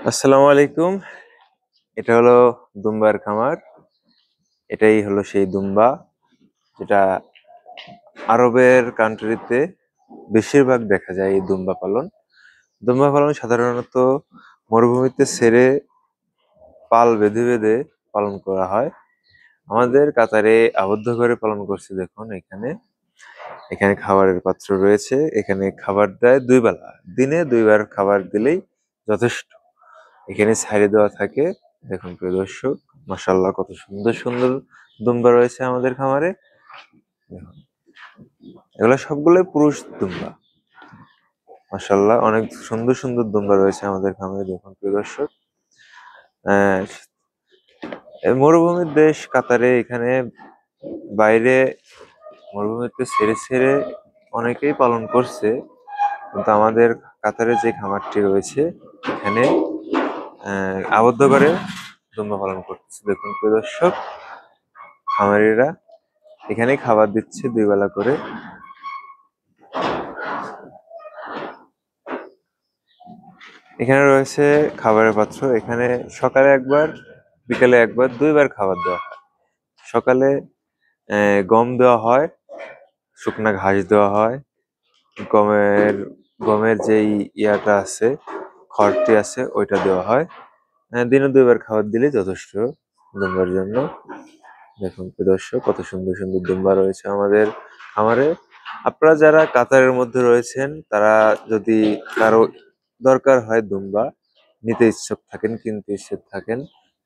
আসসালামু আলাইকুম। এটা হলো দুম্বার খামার। এটাই হলো সেই দুম্বা যেটা আরবের কান্ট্রিতে বেশিরভাগ দেখা যায় এই দুম্বা পালন। দুম্বা পালন সাধারণত মরুভূমিতে ছেড়ে পাল বেঁধে বেঁধে পালন করা হয়। আমাদের কাতারে আবদ্ধ করে পালন করছে দেখুন এখানে। এখানে খাবারের পাত্র রয়েছে। এখানে খাবার দেয় ২ বেলা। দিনে ২ বার খাবার দিলেই যথেষ্ট। এখানে ছাইড়ে দেওয়া থাকে। দেখুন প্রিয় দর্শক, মাশাআল্লাহ কত সুন্দর সুন্দর দুম্বা রয়েছে আমাদের খামারে। দেখুন, এগুলো সবগুলোই পুরুষ দুম্বা। মাশাআল্লাহ অনেক সুন্দর সুন্দর দুম্বা রয়েছে আমাদের খামারে। দেখুন প্রিয় দর্শক, আহ, মরুভূমির দেশ কাতারে এখানে বাইরে মরুভূমিতে ছেড়ে ছেড়ে অনেকেই পালন করছে, কিন্তু আমাদের কাতারে যে খামারটি রয়েছে এখানে আবদ্ধ করে দুম্বা পালন করতেছে। দেখুন প্রিয় দর্শক, খামারিরা এখানেই খাবার দিচ্ছে ২ বেলা করে। এখানে রয়েছে খাবারের পাত্র। এখানে সকালে একবার, বিকালে একবার, ২ বার খাবার দেওয়া হয়। সকালে গম দেওয়া হয়, শুকনা ঘাস দেওয়া হয়, গমের গমের যেই ইয়াটা আছে, খড়টি আছে ওইটা দেওয়া হয়। দিনে ২ বার খাবার দিলেই যথেষ্ট দুম্বার জন্য। দেখুন প্রিয় দর্শক, কত সুন্দর সুন্দর দুম্বা রয়েছে আমাদের খামারে। আপনারা যারা কাতারের মধ্যে রয়েছেন, তারা যদি কারো দরকার হয় দুম্বা নিতে ইচ্ছুক থাকেন, কিনতে ইচ্ছুক থাকেন,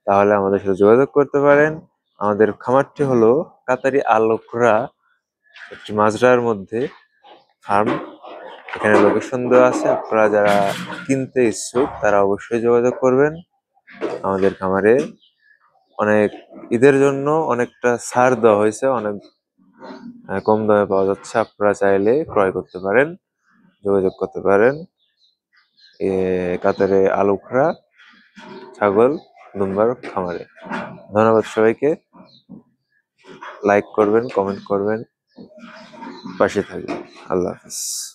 তাহলে আমাদের সাথে যোগাযোগ করতে পারেন। আমাদের খামারটি হলো কাতারি আল উখরা একটি মাজরার মধ্যে ফার্ম। এখানে লোকেশন দেওয়া আছে। আপনারা যারা কিনতে ইচ্ছুক তারা অবশ্যই যোগাযোগ করবেন। আমাদের খামারে অনেক ঈদের জন্য অনেকটা ছাড় দেওয়া হয়েছে, অনেক কম দামে পাওয়া যাচ্ছে। আপনারা চাইলে ক্রয় করতে পারেন, যোগাযোগ করতে পারেন। কাতারে আল উখরা ছাগল দুম্বার খামারে। ধন্যবাদ সবাইকে। লাইক করবেন, কমেন্ট করবেন, পাশে থাকবেন। আল্লাহ হাফিজ।